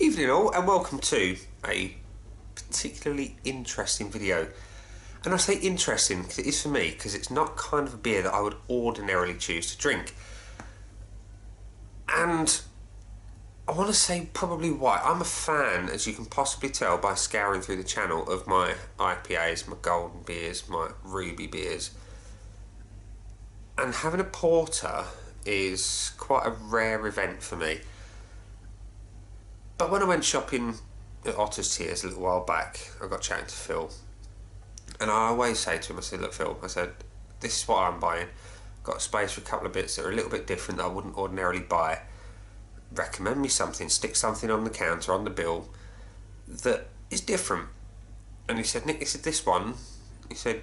Evening all, and welcome to a particularly interesting video. And I say interesting because it is for me, because it's not kind of a beer that I would ordinarily choose to drink. And I want to say probably why. I'm a fan, as you can possibly tell by scouring through the channel, of my IPAs, my golden beers, my ruby beers. And having a porter is quite a rare event for me. But when I went shopping at Otter's Tears a little while back, I got chatting to Phil, and I always say to him, I said, look Phil, I said, this is what I'm buying, got space for a couple of bits that are a little bit different that I wouldn't ordinarily buy, recommend me something, stick something on the counter, on the bill, that is different. And he said, Nick, he said, this one, he said,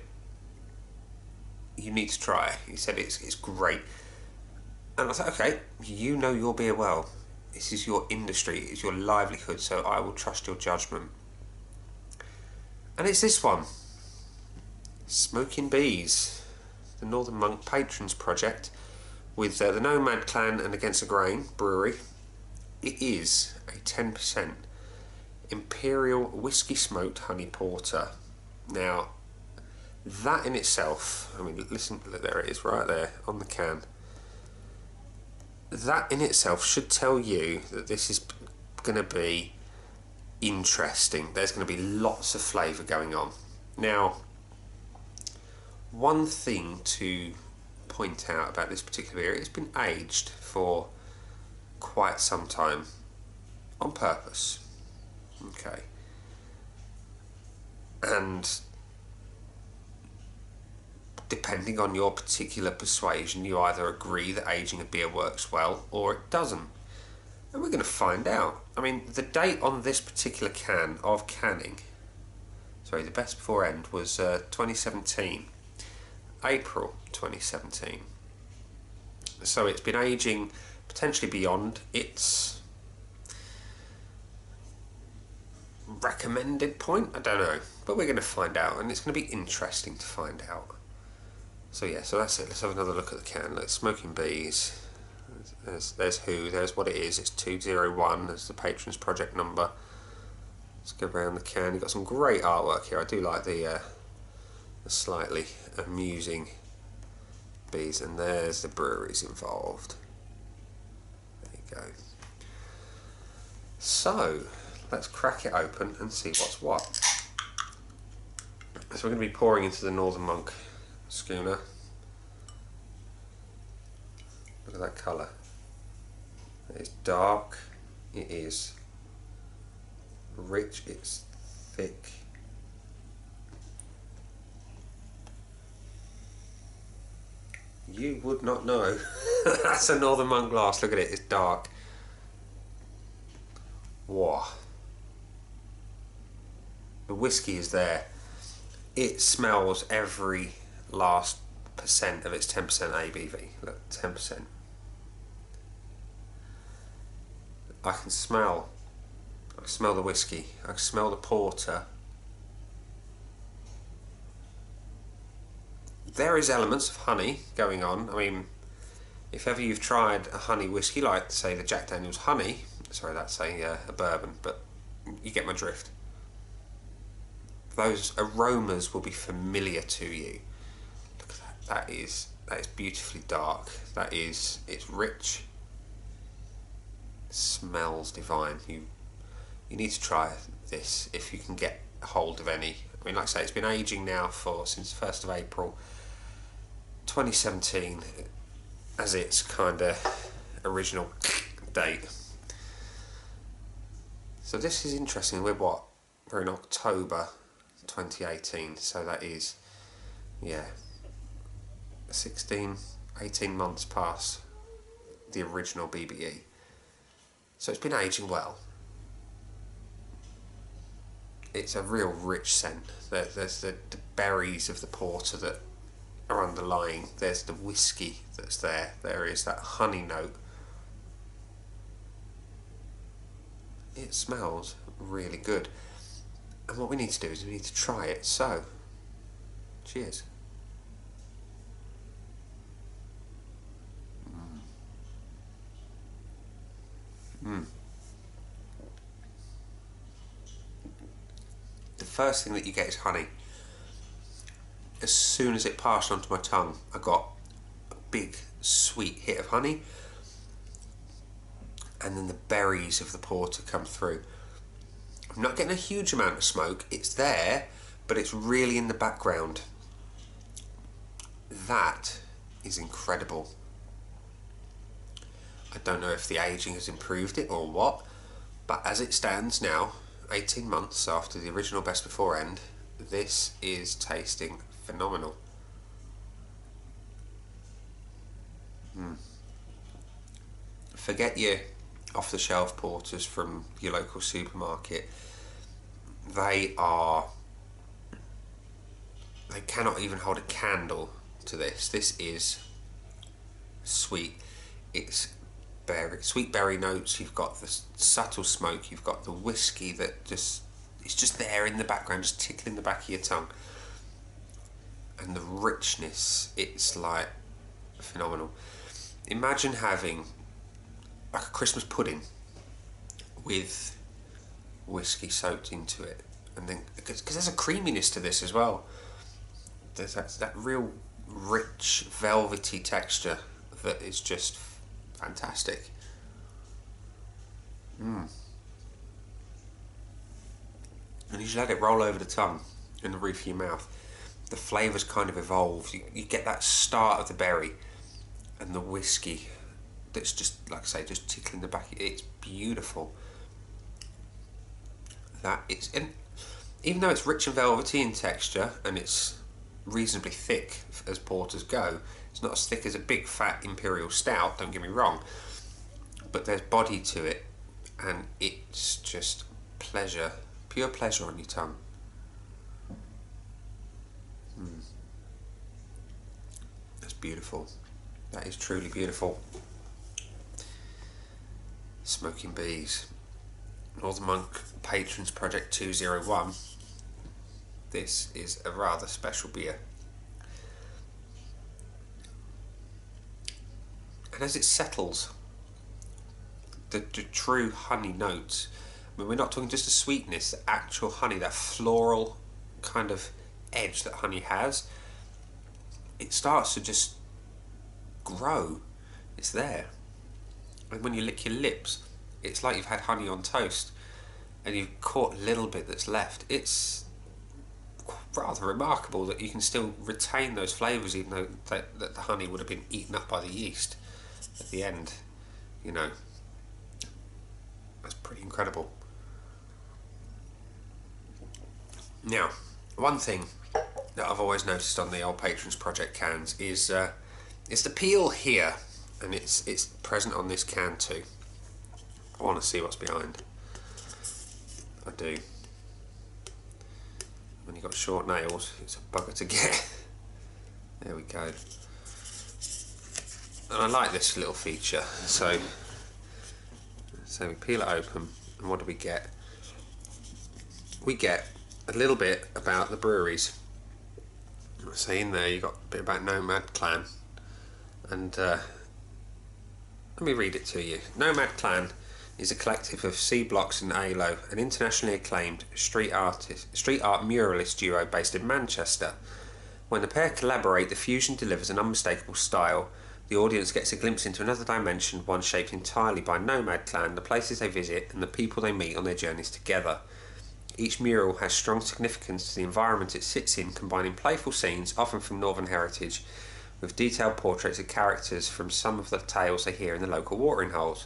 you need to try it. He said, it's great. And I was like, okay, you know your beer well. This is your industry, it's your livelihood, so I will trust your judgment. And it's this one, Smokin Bees, the Northern Monk Patrons Project, with the Nomad Clan and Against the Grain Brewery. It is a 10% Imperial whiskey smoked honey porter. Now, that in itself, I mean, listen, there it is right there on the can. That in itself should tell you that this is going to be interesting. There's going to be lots of flavour going on. Now, one thing to point out about this particular beer, it's been aged for quite some time on purpose. Okay. And depending on your particular persuasion, you either agree that aging a beer works well or it doesn't. And we're going to find out. I mean, the date on this particular can of canning, sorry, the best before end was 2017, April 2017. So it's been aging potentially beyond its recommended point. I don't know, but we're going to find out, and it's going to be interesting to find out. So yeah, so that's it. Let's have another look at the can. Let's Smokin Bees. There's who, there's what it is. It's 201. There's the Patrons Project number. Let's go around the can. You've got some great artwork here. I do like the slightly amusing bees. And there's the breweries involved. There you go. So let's crack it open and see what's what. So we're going to be pouring into the Northern Monk schooner. Look at that colour. It is dark, it is rich, it's thick. You would not know. That's a Northern Monk glass. Look at it, it's dark. Wow. The whiskey is there. It smells every last percent of its 10% ABV. Look, 10%. I can smell the whiskey, I can smell the porter. There is elements of honey going on. I mean, if ever you've tried a honey whiskey, like say the Jack Daniel's honey, sorry, that's a bourbon, but you get my drift. Those aromas will be familiar to you. Look at that. That is beautifully dark. It's rich. It smells divine. You need to try this if you can get hold of any. I mean, like I say, it's been aging now since 1st of April 2017 as its kind of original date. So this is interesting. We're in October 2018, so that is, yeah, 18 months past the original BBE. So it's been aging well. It's a real rich scent. There's the berries of the porter that are underlying. There's the whiskey that's there. There is that honey note. It smells really good. And what we need to do is we need to try it. So, cheers. first thing that you get is honey. As soon as it passed onto my tongue, I got a big sweet hit of honey, and then the berries of the porter come through. I'm not getting a huge amount of smoke, it's there, but it's really in the background. That is incredible. I don't know if the aging has improved it or what, but as it stands now, 18 months after the original best before end, this is tasting phenomenal. Forget your off-the-shelf porters from your local supermarket. They cannot even hold a candle to this. This is sweet. It's sweet berry notes. You've got the subtle smoke. You've got the whiskey that it's just there in the background, just tickling the back of your tongue. And the richness, it's like phenomenal. Imagine having like a Christmas pudding with whiskey soaked into it, and then because there's a creaminess to this as well. There's that real rich velvety texture that is just fantastic. And you just let it roll over the tongue and the roof of your mouth. The flavours kind of evolve. You get that start of the berry and the whiskey that's just, like I say, just tickling the back. It's beautiful. And even though it's rich and velvety in texture and it's reasonably thick as porters go, it's not as thick as a big fat Imperial stout, don't get me wrong, but there's body to it, and it's just pleasure, pure pleasure on your tongue. That's beautiful. That is truly beautiful. Smokin Bees, Northern Monk Patrons Project 201. This is a rather special beer. And as it settles, the true honey notes, I mean, we're not talking just a sweetness, the actual honey, that floral kind of edge that honey has, it starts to just grow. It's there. And when you lick your lips, it's like you've had honey on toast and you've caught a little bit that's left. It's rather remarkable that you can still retain those flavours even though that the honey would have been eaten up by the yeast at the end. You know, that's pretty incredible. Now, one thing that I've always noticed on the old Patrons Project cans is the peel here, and it's present on this can too. I want to see what's behind. I do. When you've got short nails, it's a bugger to get. There we go. And I like this little feature. So we peel it open, and what do we get? We get a little bit about the breweries. So in there you got a bit about Nomad Clan, and let me read it to you. Nomad Clan is a collective of C Blocks and ALO, an internationally acclaimed street art muralist duo based in Manchester. When the pair collaborate, the fusion delivers an unmistakable style. The audience gets a glimpse into another dimension, one shaped entirely by Nomad Clan, the places they visit and the people they meet on their journeys together. Each mural has strong significance to the environment it sits in, combining playful scenes, often from Northern heritage, with detailed portraits of characters from some of the tales they hear in the local watering holes.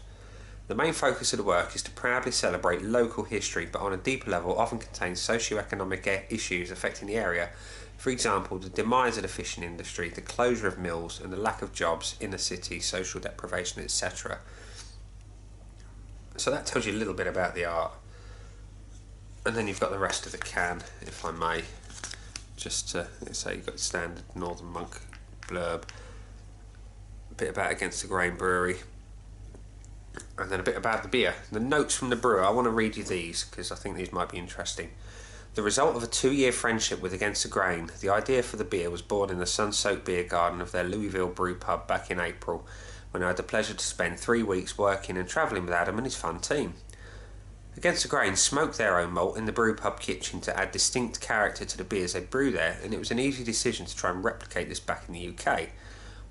The main focus of the work is to proudly celebrate local history, but on a deeper level often contains socio-economic issues affecting the area. For example, the demise of the fishing industry, the closure of mills and the lack of jobs in the city, social deprivation, etc. So that tells you a little bit about the art. And then you've got the rest of the can, if I may. Just to say, you've got the standard Northern Monk blurb, a bit about Against the Grain Brewery, and then a bit about the beer. The notes from the brewer, I want to read you these because I think these might be interesting. The result of a 2-year friendship with Against the Grain, the idea for the beer was born in the sun-soaked beer garden of their Louisville brew pub back in April, when I had the pleasure to spend 3 weeks working and travelling with Adam and his fun team. Against the grain, smoke their own malt in the brew pub kitchen to add distinct character to the beers they brew there, and it was an easy decision to try and replicate this back in the UK.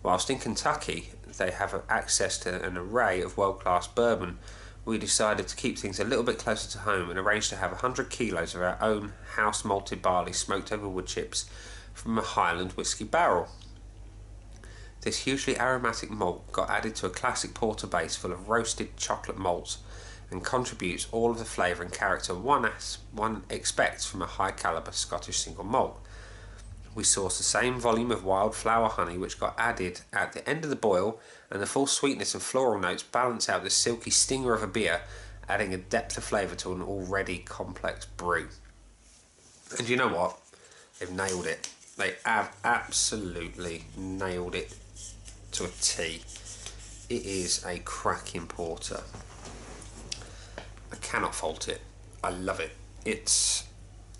Whilst in Kentucky they have access to an array of world-class bourbon, we decided to keep things a little bit closer to home and arranged to have 100 kilos of our own house malted barley smoked over wood chips from a Highland whiskey barrel. This hugely aromatic malt got added to a classic porter base full of roasted chocolate malts and contributes all of the flavour and character one expects from a high calibre Scottish single malt. We sourced the same volume of wildflower honey which got added at the end of the boil, and the full sweetness and floral notes balance out the silky stinger of a beer, adding a depth of flavour to an already complex brew. And you know what? They've nailed it. They have absolutely nailed it to a T. It is a cracking porter. I cannot fault it. I love it. It's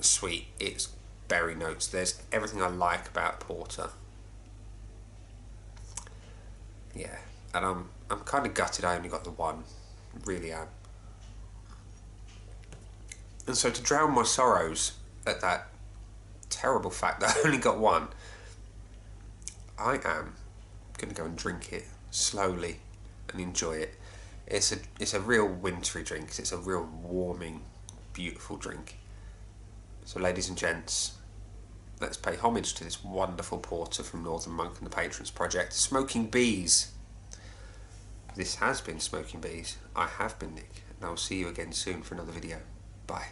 sweet. It's berry notes. There's everything I like about porter. Yeah, and I'm kind of gutted I only got the one. Really am. And so to drown my sorrows at that terrible fact that I only got one, I am going to go and drink it slowly and enjoy it. It's a real wintry drink. It's a real warming, beautiful drink. So ladies and gents, let's pay homage to this wonderful porter from Northern Monk and the Patrons Project, Smokin Bees. This has been Smokin Bees. I have been Nick, and I will see you again soon for another video. Bye.